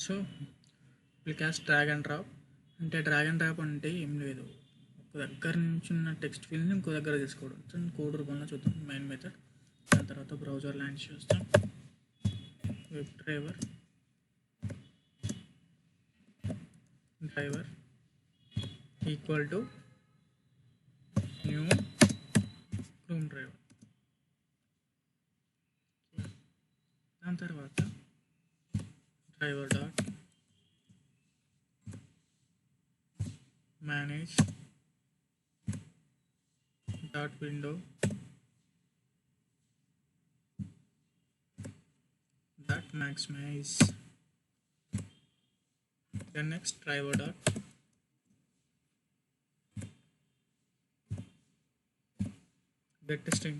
So will caste drag and drop. అంటే drag and drop అంటే ఏం లేదు, ఒక దగ్గర నుంచి ఉన్న టెక్స్ట్ ఫీల్డ్ని ఇంకో దగ్గర తీసుకోవడం. సో కోడ్ రూపంలో చూద్దాం మెయిన్ మెథడ్. దాని తర్వాత బ్రౌజర్ లాంచ్ చేస్తాం. Web driver equal to new chrome driver. దాని తర్వాత driver dot manage dot window dot maximize. Then next driver dot get string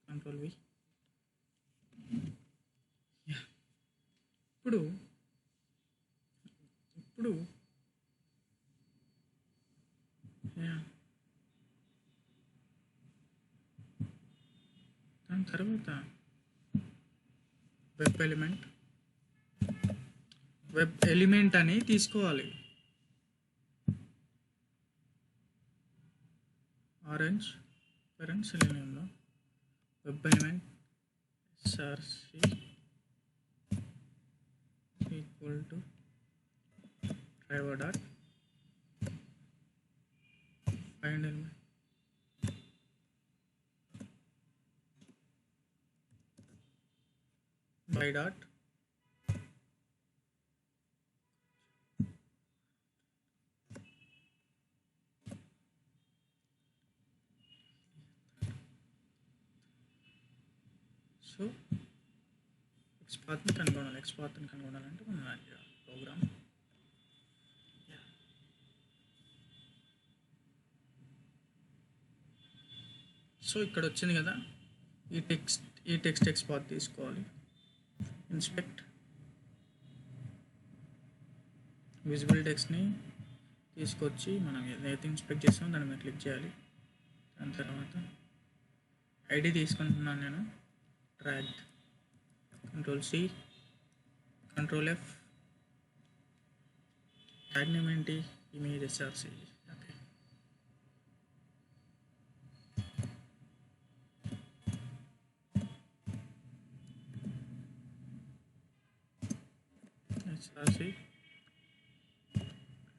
control v. ఇప్పుడు దాని తర్వాత వెబ్ ఎలిమెంట్ అని తీసుకోవాలి. ఆరెంజ్ పేరెంట్ సెలీనియంలో web element src equal to driver dot find element by dot so ఎక్స్పాత్ని కనుగొనాలంటే మనం add చేయాలి ప్రోగ్రామ్. సో ఇక్కడ వచ్చింది కదా, ఈ టెక్స్ట్ ఎక్స్పాత్ తీసుకోవాలి. ఇన్స్పెక్ట్ విజిబుల్ టెక్స్ట్ని తీసుకొచ్చి మనం ఏదైతే ఇన్స్పెక్ట్ చేస్తామో దాని మీద క్లిక్ చేయాలి. దాని తర్వాత ఐడి తీసుకుంటున్నాను నేను, drag, Ctrl+C, Ctrl+F. Tag name ఏంటి, image src. Okay, src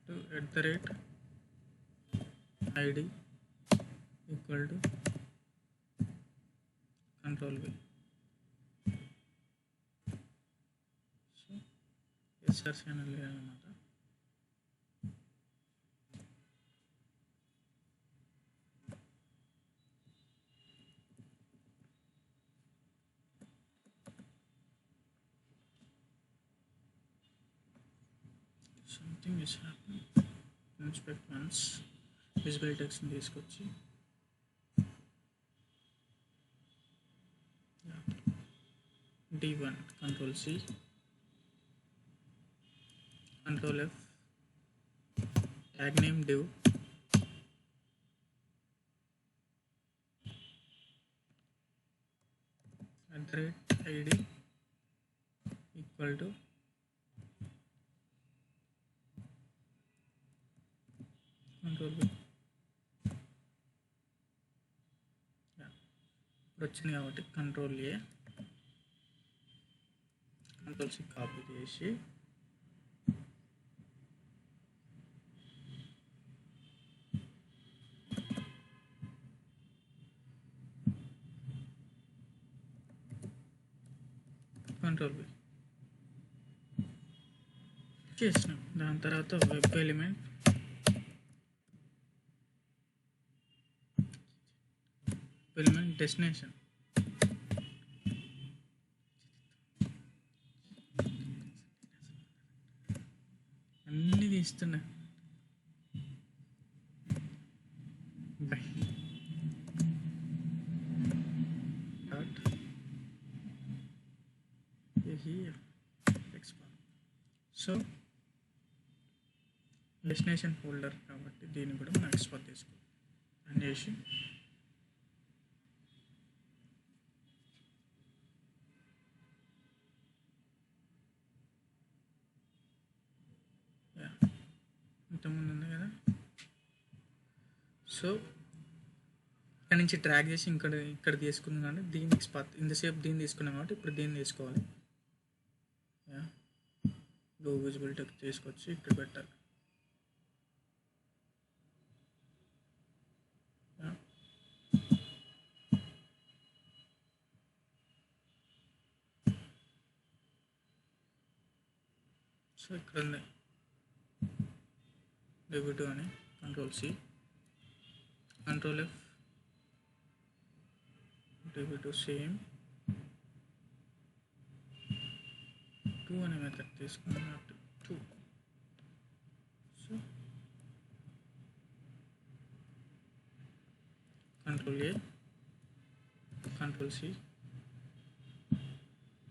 to @id equal to Ctrl+V. So src అనేది అన్నమాట. Something is happening. Inspect once visible text ని తీసుకొచ్చి d1 Ctrl+C Ctrl+F tag name div @id equal to Ctrl+V. ఇప్పుడు వచ్చింది కాబట్టి Ctrl+A Ctrl+C copy చేసి Ctrl+V చేసినాం. దాని తర్వాత వెబ్ ఎలిమెంట్ డెస్టినేషన్ అన్నీ తీస్తున్నా. సో డెస్టినేషన్ ఫోల్డర్ కాబట్టి దీన్ని కూడా మనం ఎక్స్పోర్ట్ తీసుకోవాలి అని చేసి ఇంతకుముందు ఉంది కదా. సో ఇక్కడ నుంచి ట్రాక్ చేసి ఇక్కడ తీసుకున్నాం కానీ దీనికి ఇంతసేపు దీన్ని తీసుకున్నాం కాబట్టి ఇప్పుడు దీన్ని తీసుకోవాలి. గో విజిబిలిటీ తీసుకొచ్చి ఇక్కడ పెట్టాలి. సో ఇక్కడ ఉంది డెబ్యూటో అని, Ctrl+C, Ctrl+F, డెబ్యూటో సేమ్ 2 అనే మెథడ్ తీసుకున్నాం. 2 so Ctrl+A, Ctrl+C,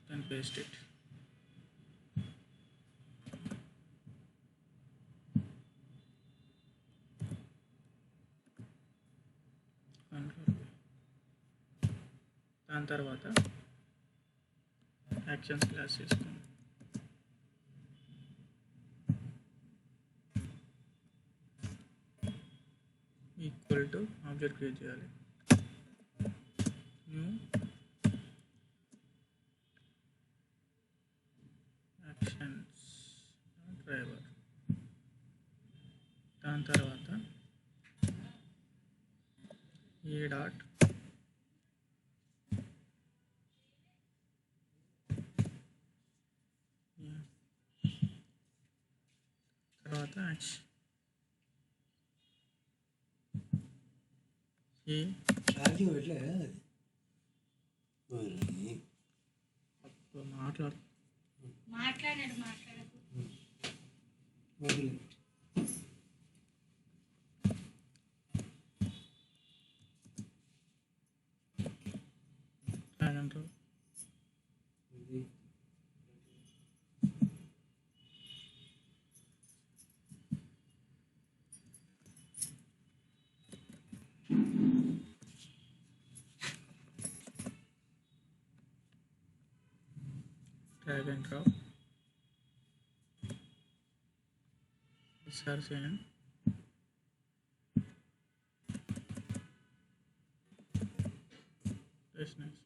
then paste it. దాని తర్వాత యాక్షన్స్ క్లాస్ చేసుకుందాం. ఈక్వల్ టు ఆబ్జెక్ట్ క్రియేట్ చేయాలి. New actions driver. దాని తర్వాత ఏ డాట్ తర్వాత మాట్లాడు drag and drop. Insertion. That's nice.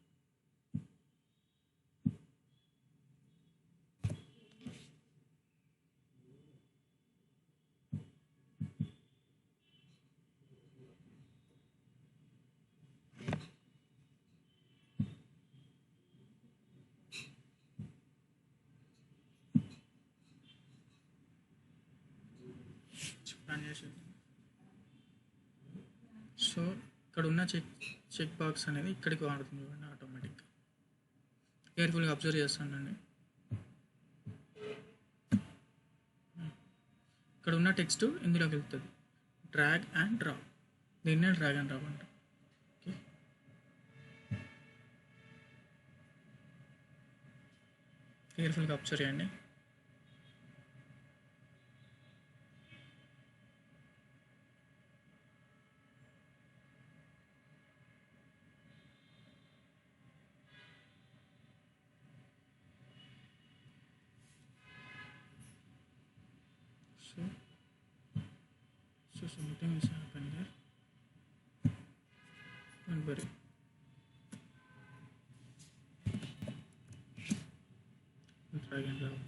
So ఇక్కడ ఉన్న చెక్ బాక్స్ అనేది ఇక్కడికి వాడుతుంది చూడండి ఆటోమేటిక్గా. కేర్ఫుల్గా అబ్జర్వ్ చేస్తానండి. ఇక్కడ ఉన్న టెక్స్ట్ ఇందులోకి వెళ్తుంది. డ్రాగ్ అండ్ డ్రాప్, దీన్నే డ్రాగ్ అండ్ డ్రాప్ అంట. ఓకే, కేర్ఫుల్గా అబ్జర్వ్ చేయండి. So something is happening here. Don't worry. Drag and drop.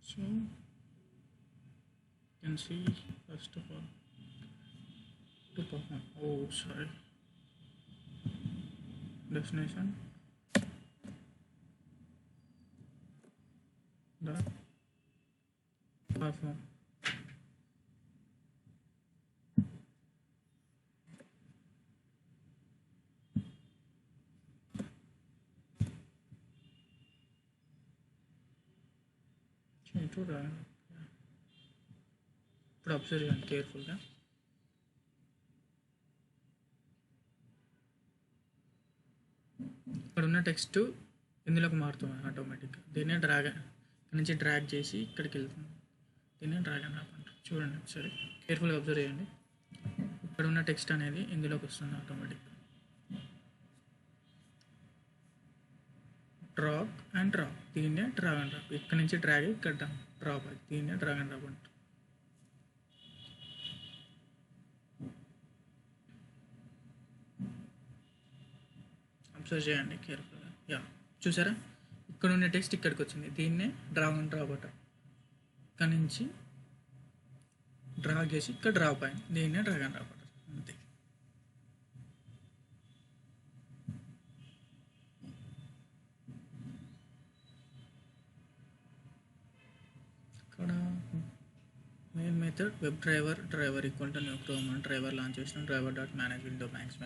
So you can see first of all to perform. Oh, sorry. Destination. The perform. ఇప్పుడు observe చేయండి కేర్ఫుల్గా. ఇక్కడ ఉన్న text ఇందులోకి మారుతుంది ఆటోమేటిక్గా. దీన్నే డ్రాగ్ నుంచి డ్రాగ్ చేసి ఇక్కడికి వెళ్తుంది. దీన్ని డ్రాగ్ అండ్ డ్రాప్ అంటారు. చూడండి ఒకసారి కేర్ఫుల్గా అబ్జర్వ్ చేయండి. ఇక్కడ ఉన్న టెక్స్ట్ అనేది ఇందులోకి వస్తుంది ఆటోమేటిక్గా. డ్రాగ్ అండ్ డ్రాప్, దీన్నే డ్రాగ్ అండ్ డ్రాప్. ఇక్కడ నుంచి డ్రాగ్ ఇక్కడ డ్రాప్ అది, దీన్నే డ్రాగ్ అండ్ డ్రాప్ అంటారు. అబ్జర్వ్ చేయండి కేర్ఫుల్గా. యా, చూసారా ఇక్కడ ఉన్న టెక్స్ట్ ఇక్కడికి వచ్చింది, దీన్నే డ్రాగ్ అండ్ డ్రాప్ అంటారు. ఇక్కడ నుంచి డ్రాగ్ చేసి ఇక్కడ డ్రాప్ అయింది, దీన్నే డ్రాగ్ అండ్ డ్రాప్ అంటారు. అంతే. ఇక్కడ main method web driver equal to new Chrome అని డ్రైవర్ లాంచ్ చేసిన driver.manage window మ్యాక్స్.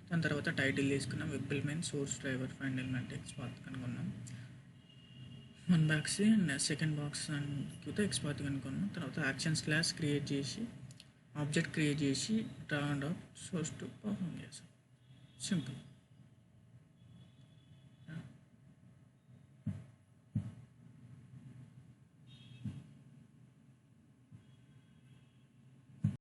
దాని తర్వాత టైటిల్ తీసుకున్నాం, web element source driver find element X path కనుక్కున్నాం. 1 బాక్స్ అండ్ సెకండ్ బాక్స్ అని ఎక్స్ పాత్ కనుక్కున్నాం. తర్వాత యాక్షన్స్ క్లాస్ క్రియేట్ చేసి ఆబ్జెక్ట్ క్రియేట్ చేసి drag and drop source to perform చేసాం. సింపుల్.